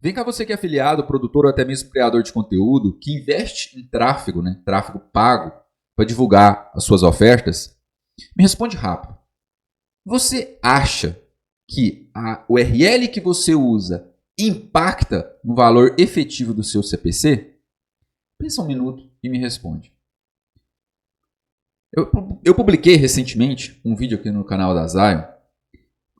Vem cá você que é afiliado, produtor ou até mesmo criador de conteúdo, que investe em tráfego, tráfego pago, para divulgar as suas ofertas. Me responde rápido. Você acha que a URL que você usa impacta no valor efetivo do seu CPC? Pensa um minuto e me responde. Eu publiquei recentemente um vídeo aqui no canal da Zion,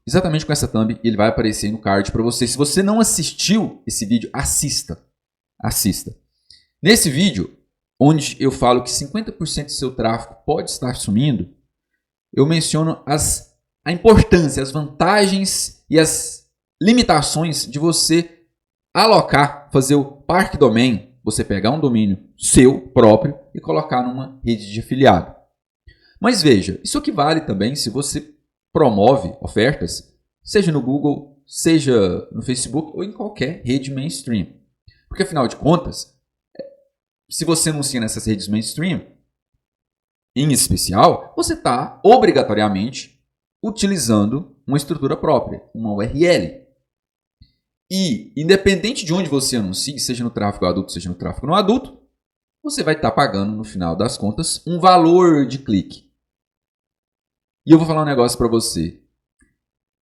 exatamente com essa thumb, e ele vai aparecer aí no card para você. Se você não assistiu esse vídeo, assista. Assista. Nesse vídeo, onde eu falo que 50% do seu tráfego pode estar sumindo, eu menciono a importância, as vantagens e as limitações de você alocar, fazer o parque domain, você pegar um domínio seu próprio e colocar numa rede de afiliado. Mas veja, isso aqui vale também se você promove ofertas, seja no Google, seja no Facebook ou em qualquer rede mainstream. Porque afinal de contas, se você anuncia nessas redes mainstream, em especial, você está obrigatoriamente utilizando uma estrutura própria, uma URL. E, independente de onde você anuncie, seja no tráfego adulto, seja no tráfego não adulto, você vai estar pagando, no final das contas, um valor de clique. E eu vou falar um negócio para você.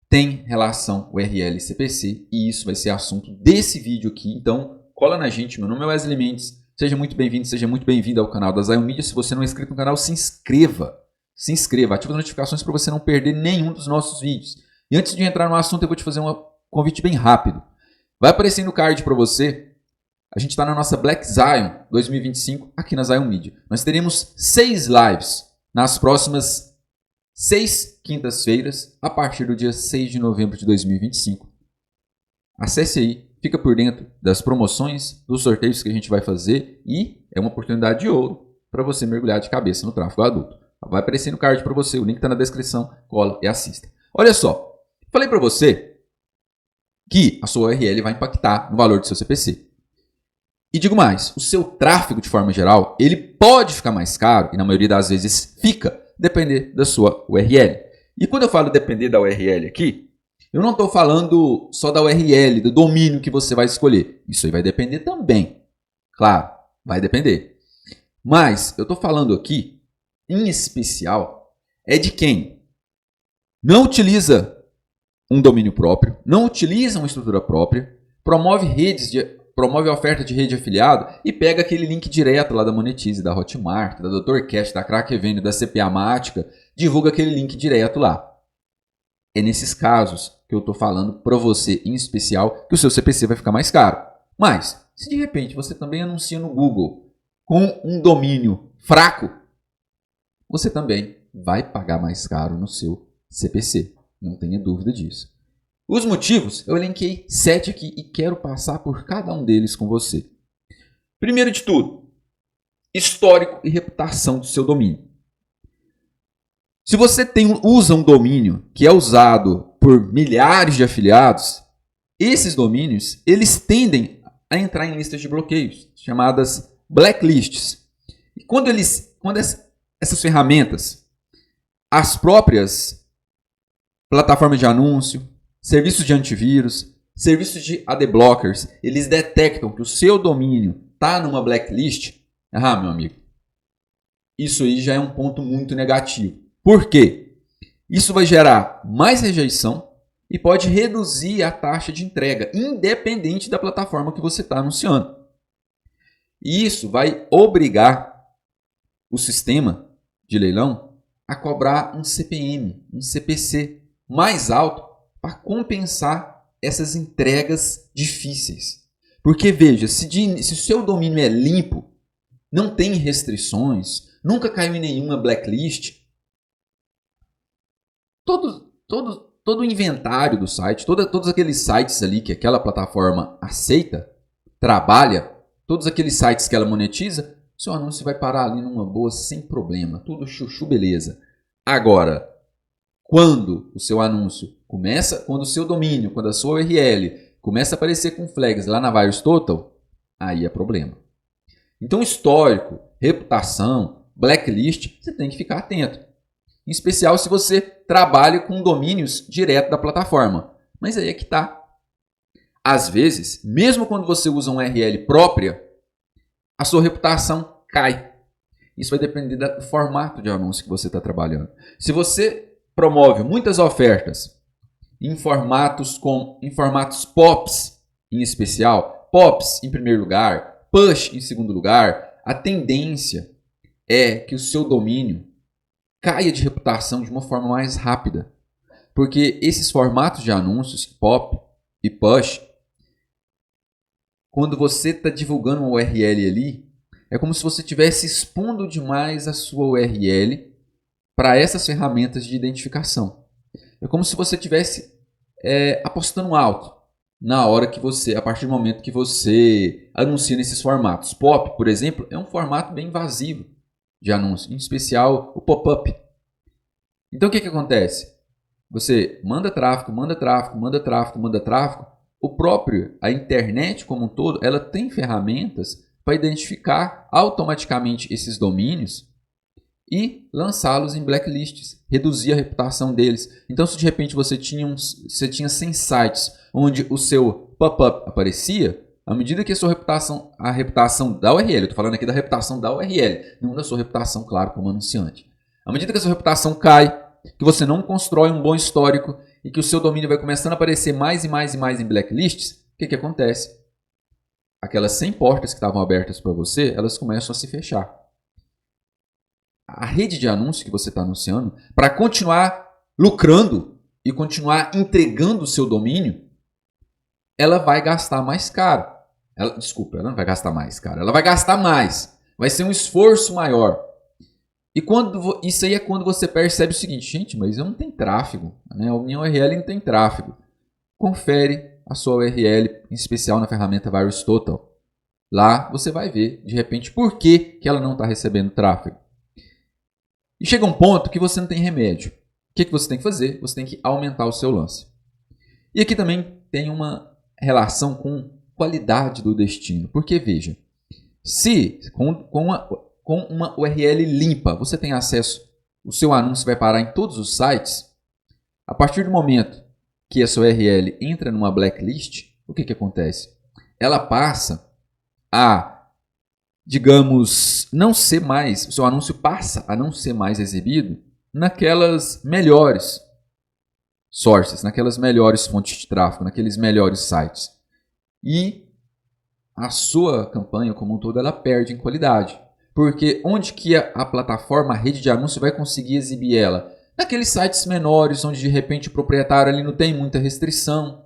Tem relação URL e CPC, e isso vai ser assunto desse vídeo aqui. Então, cola na gente. Meu nome é Wesley Mendes. Seja muito bem-vindo, seja muito bem-vindo ao canal da Zion Media. Se você não é inscrito no canal, se inscreva. Se inscreva, ative as notificações para você não perder nenhum dos nossos vídeos. E antes de entrar no assunto, eu vou te fazer um convite bem rápido. Vai aparecer no card para você. A gente está na nossa Black Zion 2025 aqui na Zion Media. Nós teremos 6 lives nas próximas 6 quintas-feiras, a partir do dia 6 de novembro de 2025. Acesse aí, fica por dentro das promoções, dos sorteios que a gente vai fazer e é uma oportunidade de ouro para você mergulhar de cabeça no tráfego adulto. Vai aparecer no card para você, o link está na descrição, cola e assista. Olha só, falei para você que a sua URL vai impactar no valor do seu CPC. E digo mais, o seu tráfego de forma geral, ele pode ficar mais caro, e na maioria das vezes fica, depender da sua URL. E quando eu falo depender da URL aqui, eu não estou falando só da URL, do domínio que você vai escolher. Isso aí vai depender também. Claro, vai depender. Mas eu estou falando aqui, em especial, é de quem não utiliza um domínio próprio, não utiliza uma estrutura própria, promove a oferta de rede de afiliado e pega aquele link direto lá da Monetize, da Hotmart, da Dr. Cash, da Crack Revenue, da CPA Mática, divulga aquele link direto lá. É nesses casos que eu estou falando para você, em especial, que o seu CPC vai ficar mais caro. Mas, se de repente você também anuncia no Google com um domínio fraco, você também vai pagar mais caro no seu CPC. Não tenha dúvida disso. Os motivos, eu elenquei 7 aqui e quero passar por cada um deles com você. Primeiro de tudo, histórico e reputação do seu domínio. Se você usa um domínio que é usado por milhares de afiliados, esses domínios eles tendem a entrar em listas de bloqueios, chamadas blacklists. E quando essas ferramentas, as próprias plataformas de anúncio, serviços de antivírus, serviços de adblockers, eles detectam que o seu domínio está numa blacklist, meu amigo, isso aí já é um ponto muito negativo. Por quê? Isso vai gerar mais rejeição e pode reduzir a taxa de entrega, independente da plataforma que você está anunciando. E isso vai obrigar o sistema de leilão a cobrar um CPM, um CPC mais alto para compensar essas entregas difíceis. Porque veja, se o seu domínio é limpo, não tem restrições, nunca caiu em nenhuma blacklist, todo o inventário do site, todos aqueles sites ali que aquela plataforma aceita, trabalha, todos aqueles sites que ela monetiza, seu anúncio vai parar ali numa boa, sem problema, tudo chuchu, beleza. Agora, quando o seu anúncio quando o seu domínio, quando a sua URL começa a aparecer com flags lá na VirusTotal, aí é problema. Então, histórico, reputação, blacklist, você tem que ficar atento. Em especial se você trabalha com domínios direto da plataforma. Mas aí é que está. Às vezes, mesmo quando você usa uma URL própria, a sua reputação cai. Isso vai depender do formato de anúncio que você está trabalhando. Se você promove muitas ofertas em formatos POPs em especial, POPs em primeiro lugar, Push em segundo lugar, a tendência é que o seu domínio caia de reputação de uma forma mais rápida. Porque esses formatos de anúncios, POP e Push, quando você está divulgando uma URL ali, é como se você estivesse expondo demais a sua URL para essas ferramentas de identificação. É como se você estivesse apostando alto na hora que você, a partir do momento que você anuncia nesses formatos. POP, por exemplo, é um formato bem invasivo de anúncio, em especial o pop-up. Então o que acontece? Você manda tráfego, manda tráfego, manda tráfego, manda tráfego. A internet como um todo, ela tem ferramentas para identificar automaticamente esses domínios e lançá-los em blacklists, reduzir a reputação deles. Então, se de repente você tinha 100 sites onde o seu pop-up aparecia, à medida que a reputação da URL, eu estou falando aqui da reputação da URL, não da sua reputação, claro, como anunciante. À medida que a sua reputação cai, que você não constrói um bom histórico e que o seu domínio vai começando a aparecer mais e mais e mais em blacklists, o que acontece? Aquelas 100 portas que estavam abertas para você, elas começam a se fechar. A rede de anúncio que você está anunciando, para continuar lucrando e continuar entregando o seu domínio, ela vai gastar mais caro. Ela não vai gastar mais caro, ela vai gastar mais. Vai ser um esforço maior. E isso aí é quando você percebe o seguinte, gente, mas eu não tenho tráfego, né? A minha URL não tem tráfego. Confere a sua URL, em especial na ferramenta VirusTotal. Lá você vai ver, de repente, por que ela não está recebendo tráfego. E chega um ponto que você não tem remédio. O que você tem que fazer? Você tem que aumentar o seu lance. E aqui também tem uma relação com qualidade do destino. Porque, veja, se com uma URL limpa você tem acesso, o seu anúncio vai parar em todos os sites, a partir do momento que a sua URL entra numa blacklist, o que acontece? Ela passa a, digamos, não ser mais, o seu anúncio passa a não ser mais exibido naquelas melhores sources, naquelas melhores fontes de tráfego, naqueles melhores sites. E a sua campanha como um todo, ela perde em qualidade. Porque onde que a plataforma, a rede de anúncio vai conseguir exibir ela? Naqueles sites menores, onde de repente o proprietário ali não tem muita restrição,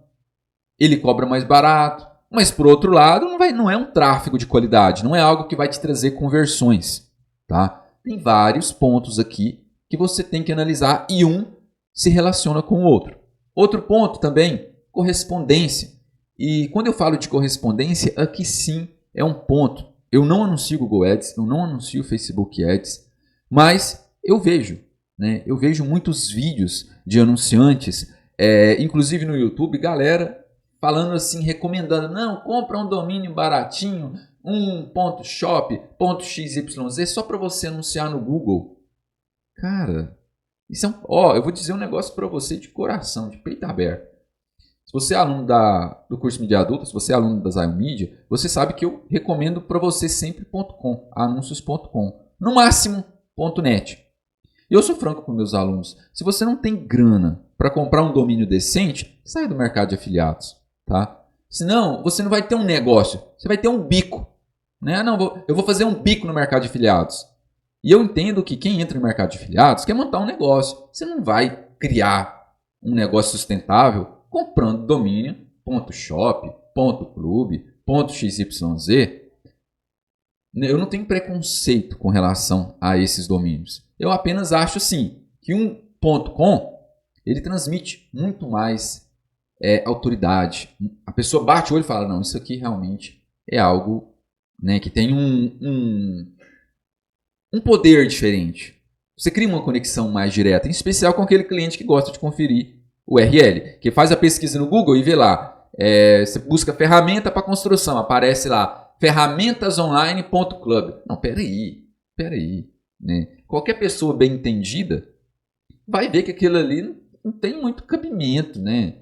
ele cobra mais barato, mas por outro lado não é um tráfego de qualidade, não é algo que vai te trazer conversões. Tá? Tem vários pontos aqui que você tem que analisar e um se relaciona com o outro. Outro ponto também, correspondência. E quando eu falo de correspondência, aqui sim é um ponto. Eu não anuncio Google Ads, eu não anuncio Facebook Ads, mas eu vejo, né? Eu vejo muitos vídeos de anunciantes, inclusive no YouTube, galera falando assim, recomendando, não, compra um domínio baratinho, .shop, .xyz, só para você anunciar no Google. Cara, isso eu vou dizer um negócio para você de coração, de peito aberto. Se você é aluno do curso Mídia Adulta, se você é aluno da Zion Media, você sabe que eu recomendo para você sempre .com, anúncios.com, no máximo .net. E eu sou franco com meus alunos, se você não tem grana para comprar um domínio decente, saia do mercado de afiliados. Tá? Senão, você não vai ter um negócio, você vai ter um bico. Né? Eu vou fazer um bico no mercado de afiliados. E eu entendo que quem entra no mercado de afiliados quer montar um negócio. Você não vai criar um negócio sustentável comprando domínio .shop, .clube, .xyz. Eu não tenho preconceito com relação a esses domínios. Eu apenas acho assim, que um .com ele transmite muito mais autoridade. A pessoa bate o olho e fala, não, isso aqui realmente é algo, né, que tem um poder diferente. Você cria uma conexão mais direta, em especial com aquele cliente que gosta de conferir o URL, que faz a pesquisa no Google e vê lá, você busca ferramenta para construção, aparece lá, ferramentasonline.club. Não, peraí, né? Qualquer pessoa bem entendida vai ver que aquilo ali não tem muito cabimento, né?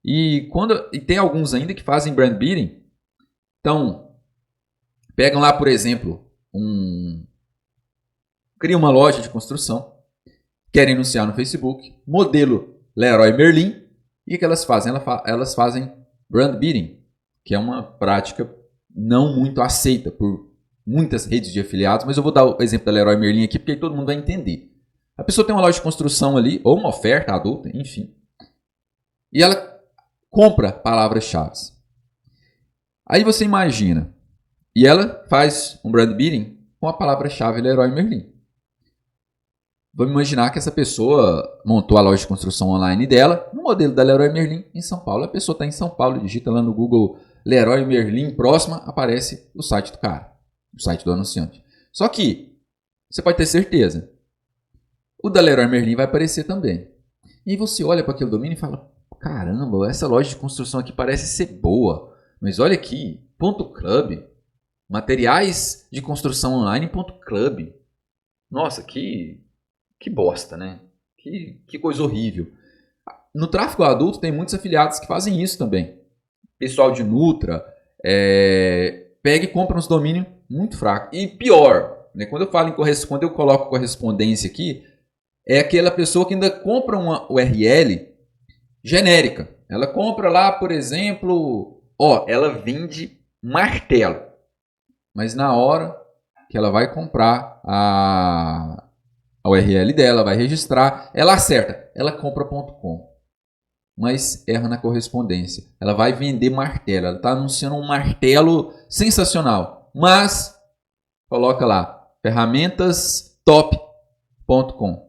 E tem alguns ainda que fazem brand bidding. Então, pegam lá, por exemplo, criam uma loja de construção, querem anunciar no Facebook, modelo Leroy Merlin, e o que elas fazem? Elas fazem brand bidding, que é uma prática não muito aceita por muitas redes de afiliados, mas eu vou dar o exemplo da Leroy Merlin aqui, porque aí todo mundo vai entender. A pessoa tem uma loja de construção ali, ou uma oferta adulta, enfim, e ela compra palavras-chave. Aí você imagina, e ela faz um brand bidding com a palavra-chave Leroy Merlin. Vamos imaginar que essa pessoa montou a loja de construção online dela no modelo da Leroy Merlin em São Paulo. A pessoa está em São Paulo, digita lá no Google Leroy Merlin próxima, aparece o site do cara, o site do anunciante. Só que você pode ter certeza, o da Leroy Merlin vai aparecer também. E você olha para aquele domínio e fala, caramba, essa loja de construção aqui parece ser boa, mas olha aqui, .club, materiais de construção online .club. Nossa, que bosta, né? Que coisa horrível. No tráfego adulto tem muitos afiliados que fazem isso também. Pessoal de Nutra pega e compra uns domínios muito fracos. E pior, né? Quando eu coloco correspondência aqui, é aquela pessoa que ainda compra uma URL genérica. Ela compra lá, por exemplo, ela vende martelo. Mas na hora que ela vai comprar a URL dela, vai registrar, ela acerta, ela compra .com, mas erra na correspondência. Ela vai vender martelo, ela está anunciando um martelo sensacional, mas coloca lá, ferramentastop.com.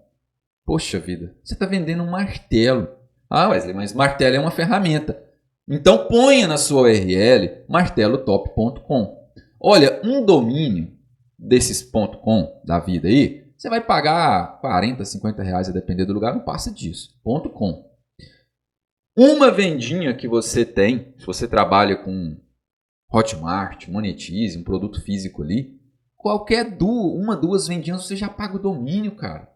Poxa vida, você está vendendo um martelo. Ah, Wesley, mas martelo é uma ferramenta. Então ponha na sua URL martelotop.com. Olha, um domínio desses .com da vida aí, você vai pagar 40, 50 reais a depender do lugar, não passa disso. .com. Uma vendinha que você tem, se você trabalha com Hotmart, Monetize, um produto físico ali, uma, duas vendinhas você já paga o domínio, cara.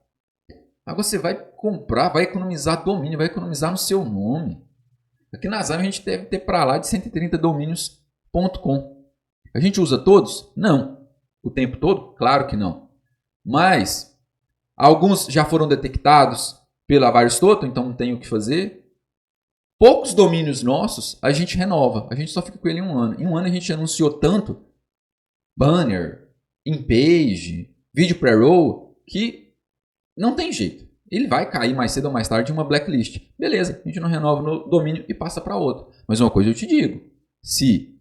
Aí você vai comprar, vai economizar domínio, vai economizar no seu nome. Aqui na Zayo a gente deve ter para lá de 130 domínios.com. A gente usa todos? Não. O tempo todo? Claro que não. Mas alguns já foram detectados pela Varistoto, então não tem o que fazer. Poucos domínios nossos a gente renova. A gente só fica com ele em um ano. Em um ano a gente anunciou tanto banner, in-page, vídeo pre-roll, que não tem jeito. Ele vai cair mais cedo ou mais tarde em uma blacklist. Beleza, a gente não renova no domínio e passa para outro. Mas uma coisa eu te digo, se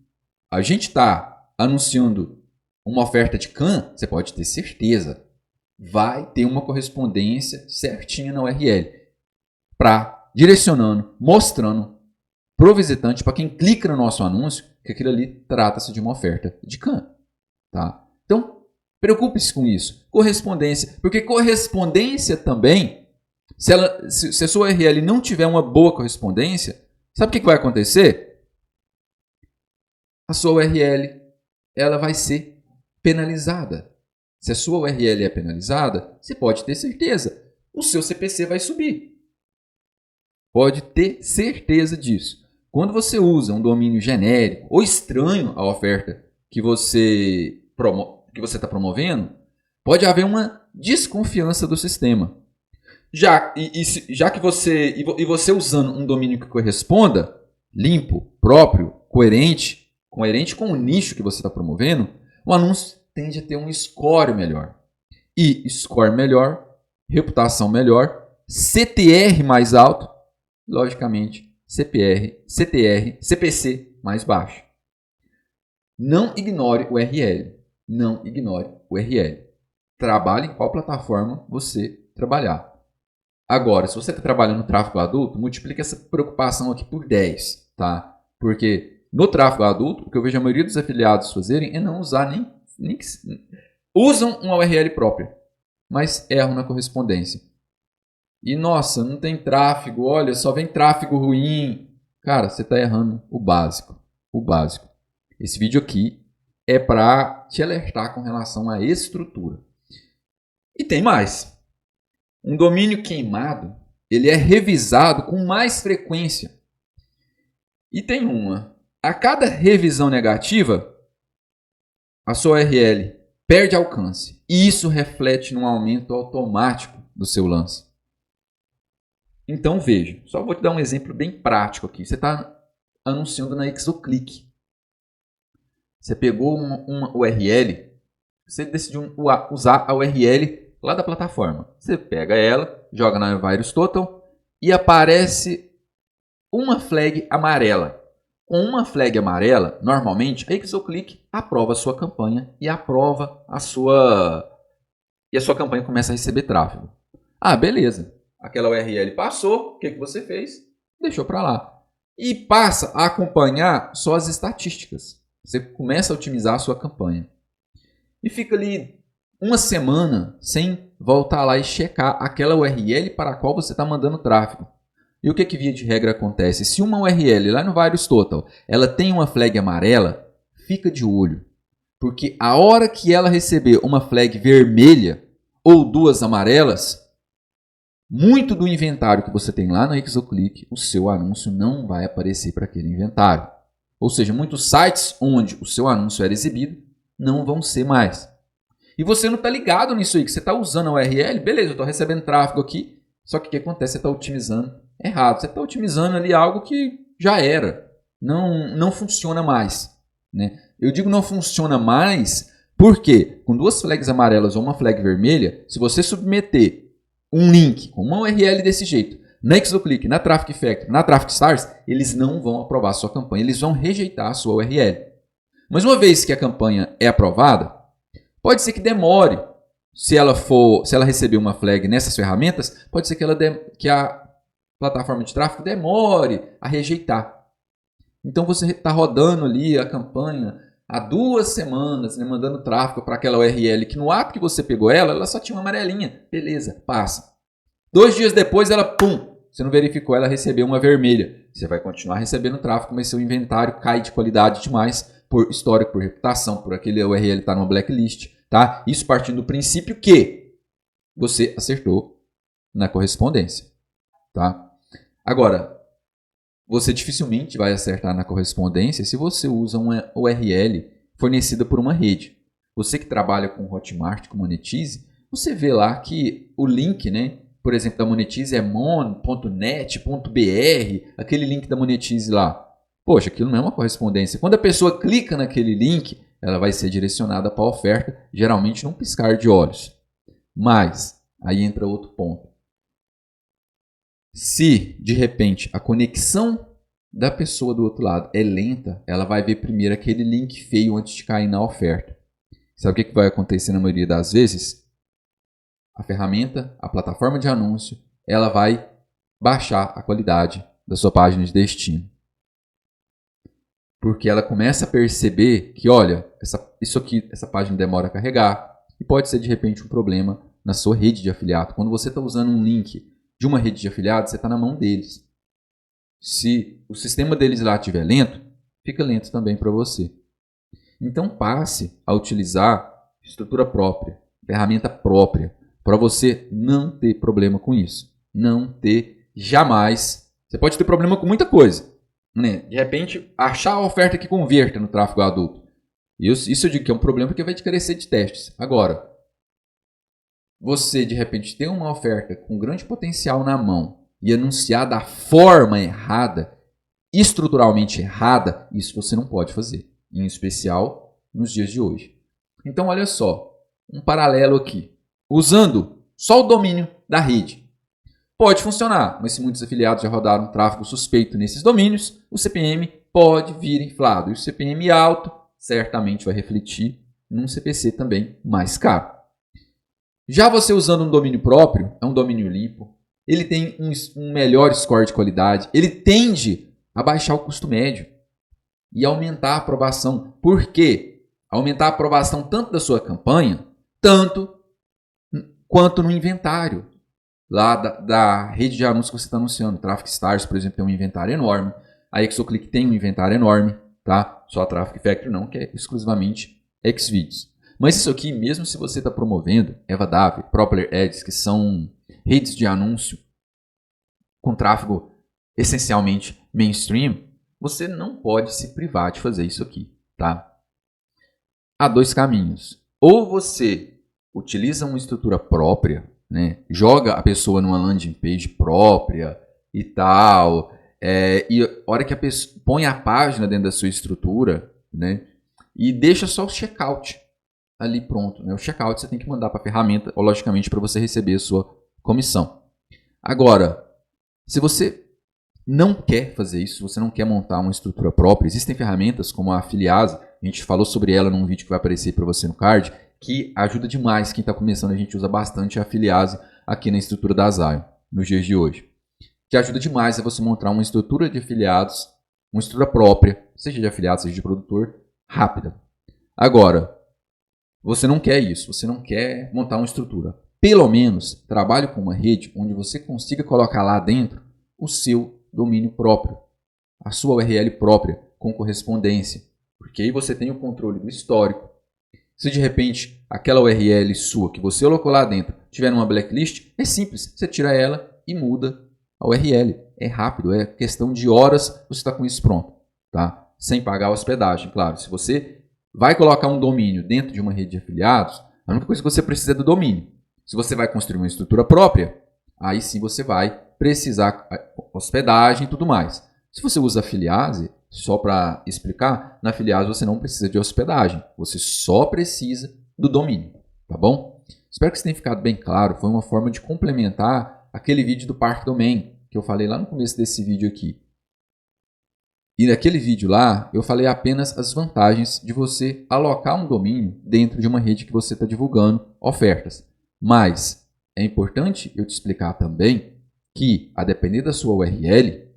a gente está anunciando uma oferta de CAN, você pode ter certeza, vai ter uma correspondência certinha na URL, direcionando, mostrando pro visitante, para quem clica no nosso anúncio, que aquilo ali trata-se de uma oferta de CAN. Tá? Então, preocupe-se com isso. Correspondência, porque correspondência também, se a sua URL não tiver uma boa correspondência, sabe o que vai acontecer? A sua URL ela vai ser penalizada. Se a sua URL é penalizada, você pode ter certeza, o seu CPC vai subir. Pode ter certeza disso. Quando você usa um domínio genérico ou estranho à oferta que você está promovendo, pode haver uma desconfiança do sistema. Já que você usando um domínio que corresponda, limpo, próprio, coerente com o nicho que você está promovendo, o anúncio tende a ter um score melhor. E score melhor, reputação melhor, CTR mais alto, logicamente CPC mais baixo. Não ignore o URL. Não ignore o URL. Trabalhe em qual plataforma você trabalhar. Agora, se você está trabalhando no tráfego adulto, multiplique essa preocupação aqui por 10, tá? Porque no tráfego adulto, o que eu vejo a maioria dos afiliados fazerem é não usar nem usam uma URL própria, mas erram na correspondência. E nossa, não tem tráfego, olha, só vem tráfego ruim. Cara, você está errando o básico. O básico. Esse vídeo aqui é para te alertar com relação à estrutura. E tem mais. Um domínio queimado, ele é revisado com mais frequência. E tem uma. A cada revisão negativa, a sua URL perde alcance. E isso reflete num aumento automático do seu lance. Então veja, só vou te dar um exemplo bem prático aqui. Você está anunciando na Exoclick. Você pegou uma URL, você decidiu usar a URL lá da plataforma. Você pega ela, joga na VirusTotal e aparece uma flag amarela. Com uma flag amarela, normalmente a Exoclick aprova a sua campanha e aprova a sua campanha começa a receber tráfego. Ah, beleza. Aquela URL passou, o que você fez? Deixou para lá. E passa a acompanhar só as estatísticas. Você começa a otimizar a sua campanha. E fica ali uma semana sem voltar lá e checar aquela URL para a qual você está mandando tráfego. E o que via de regra acontece? Se uma URL lá no VirusTotal ela tem uma flag amarela, fica de olho. Porque a hora que ela receber uma flag vermelha ou duas amarelas, muito do inventário que você tem lá no Exoclick, o seu anúncio não vai aparecer para aquele inventário. Ou seja, muitos sites onde o seu anúncio era exibido não vão ser mais. E você não está ligado nisso aí, que você está usando a URL, beleza, eu estou recebendo tráfego aqui, só que o que acontece? Você está otimizando errado. Você está otimizando ali algo que já era. Não funciona mais. Né? Eu digo não funciona mais porque com duas flags amarelas ou uma flag vermelha, se você submeter um link com uma URL desse jeito, na Exoclick, na Traffic Factory, na Traffic Stars, eles não vão aprovar a sua campanha, eles vão rejeitar a sua URL. Mas uma vez que a campanha é aprovada, pode ser que demore. Se ela receber uma flag nessas ferramentas, pode ser que a plataforma de tráfego demore a rejeitar. Então você está rodando ali a campanha há 2 semanas, né, mandando tráfego para aquela URL que no ato que você pegou ela só tinha uma amarelinha. Beleza, passa. 2 dias depois ela, pum, você não verificou, ela recebeu uma vermelha. Você vai continuar recebendo tráfego, mas seu inventário cai de qualidade demais por histórico, por reputação, por aquele URL estar numa blacklist. Tá? Isso partindo do princípio que você acertou na correspondência. Tá? Agora, você dificilmente vai acertar na correspondência se você usa uma URL fornecida por uma rede. Você que trabalha com Hotmart, com Monetize, você vê lá que o link, né, por exemplo, da Monetize é mon.net.br, aquele link da Monetize lá. Poxa, aquilo não é uma correspondência. Quando a pessoa clica naquele link, ela vai ser direcionada para a oferta, geralmente num piscar de olhos. Mas, aí entra outro ponto. Se, de repente, a conexão da pessoa do outro lado é lenta, ela vai ver primeiro aquele link feio antes de cair na oferta. Sabe o que vai acontecer na maioria das vezes? A ferramenta, a plataforma de anúncio, ela vai baixar a qualidade da sua página de destino. Porque ela começa a perceber que, olha, essa página demora a carregar e pode ser, de repente, um problema na sua rede de afiliado. Quando você está usando um link de uma rede de afiliados, você está na mão deles. Se o sistema deles lá estiver lento, fica lento também para você. Então passe a utilizar estrutura própria, ferramenta própria, para você não ter problema com isso. Não ter jamais. Você pode ter problema com muita coisa. Né? De repente, achar a oferta que converta no tráfego adulto. Isso eu digo que é um problema porque vai te carecer de testes. Agora, você, de repente, ter uma oferta com grande potencial na mão e anunciar da forma errada, estruturalmente errada, isso você não pode fazer. Em especial nos dias de hoje. Então, olha só, um paralelo aqui. Usando só o domínio da rede. Pode funcionar, mas se muitos afiliados já rodaram tráfego suspeito nesses domínios, o CPM pode vir inflado. E o CPM alto certamente vai refletir num CPC também mais caro. Já você usando um domínio próprio, é um domínio limpo, ele tem um melhor score de qualidade, ele tende a baixar o custo médio e aumentar a aprovação. Por quê? Aumentar a aprovação tanto da sua campanha, tanto quanto no inventário lá da rede de anúncios que você está anunciando. Traffic Stars, por exemplo, tem um inventário enorme. A Exoclick tem um inventário enorme, tá? Só a Traffic Factory não, que é exclusivamente Xvideos. Mas isso aqui, mesmo se você está promovendo Evadave, Propeller Ads, que são redes de anúncio com tráfego essencialmente mainstream, você não pode se privar de fazer isso aqui, tá? Há dois caminhos. Ou você utiliza uma estrutura própria, né? Joga a pessoa numa landing page própria e tal, e a hora que a pessoa põe a página dentro da sua estrutura, né? E deixa só o checkout ali pronto, né? O checkout você tem que mandar para a ferramenta, logicamente, para você receber a sua comissão. Agora, se você não quer fazer isso, se você não quer montar uma estrutura própria, existem ferramentas como a Afiliase, a gente falou sobre ela num vídeo que vai aparecer para você no card, que ajuda demais quem está começando, a gente usa bastante a Afiliase aqui na estrutura da Zion, nos dias de hoje. Que ajuda demais a você montar uma estrutura de afiliados, uma estrutura própria, seja de afiliado, seja de produtor, rápida. Agora, você não quer isso, você não quer montar uma estrutura. Pelo menos, trabalhe com uma rede onde você consiga colocar lá dentro o seu domínio próprio, a sua URL própria, com correspondência. Porque aí você tem o controle do histórico. Se de repente aquela URL sua que você colocou lá dentro tiver numa blacklist, é simples, você tira ela e muda a URL. É rápido, é questão de horas, você está com isso pronto, tá? Sem pagar a hospedagem, claro. Se você vai colocar um domínio dentro de uma rede de afiliados, a única coisa que você precisa é do domínio. Se você vai construir uma estrutura própria, aí sim você vai precisar hospedagem e tudo mais. Se você usa Afiliase, só para explicar, na Afiliase você não precisa de hospedagem, você só precisa do domínio, tá bom? Espero que isso tenha ficado bem claro, foi uma forma de complementar aquele vídeo do Park Domain, que eu falei lá no começo desse vídeo aqui. E naquele vídeo lá, eu falei apenas as vantagens de você alocar um domínio dentro de uma rede que você está divulgando ofertas. Mas é importante eu te explicar também que, a depender da sua URL,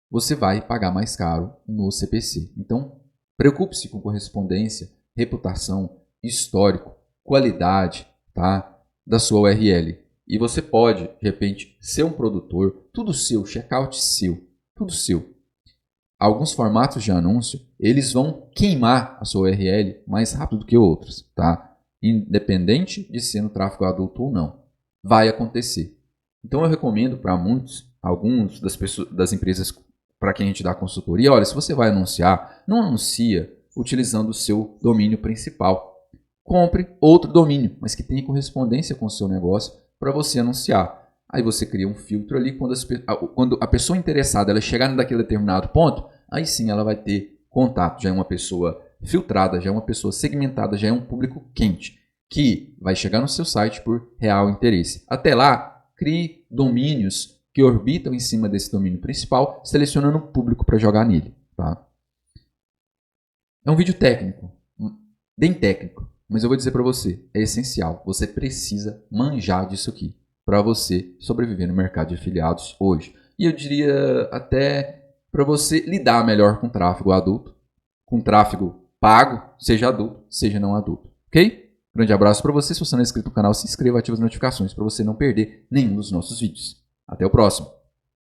você vai pagar mais caro no CPC. Então, preocupe-se com correspondência, reputação, histórico, qualidade, tá, da sua URL. E você pode, de repente, ser um produtor, tudo seu, checkout seu, tudo seu. Alguns formatos de anúncio, eles vão queimar a sua URL mais rápido do que outros, tá? Independente de ser no tráfego adulto ou não. Vai acontecer. Então eu recomendo para alguns das empresas para quem a gente dá consultoria, olha, se você vai anunciar, não anuncia utilizando o seu domínio principal. Compre outro domínio, mas que tenha correspondência com o seu negócio para você anunciar. Aí você cria um filtro ali, quando a pessoa interessada ela chegar naquele determinado ponto, aí sim ela vai ter contato, já é uma pessoa filtrada, já é uma pessoa segmentada, já é um público quente, que vai chegar no seu site por real interesse. Até lá, crie domínios que orbitam em cima desse domínio principal, selecionando um público para jogar nele. Tá? É um vídeo técnico, bem técnico, mas eu vou dizer para você, é essencial, você precisa manjar disso aqui para você sobreviver no mercado de afiliados hoje. E eu diria até para você lidar melhor com tráfego adulto, com tráfego pago, seja adulto, seja não adulto. Ok? Grande abraço para você. Se você não é inscrito no canal, se inscreva e ative as notificações para você não perder nenhum dos nossos vídeos. Até o próximo.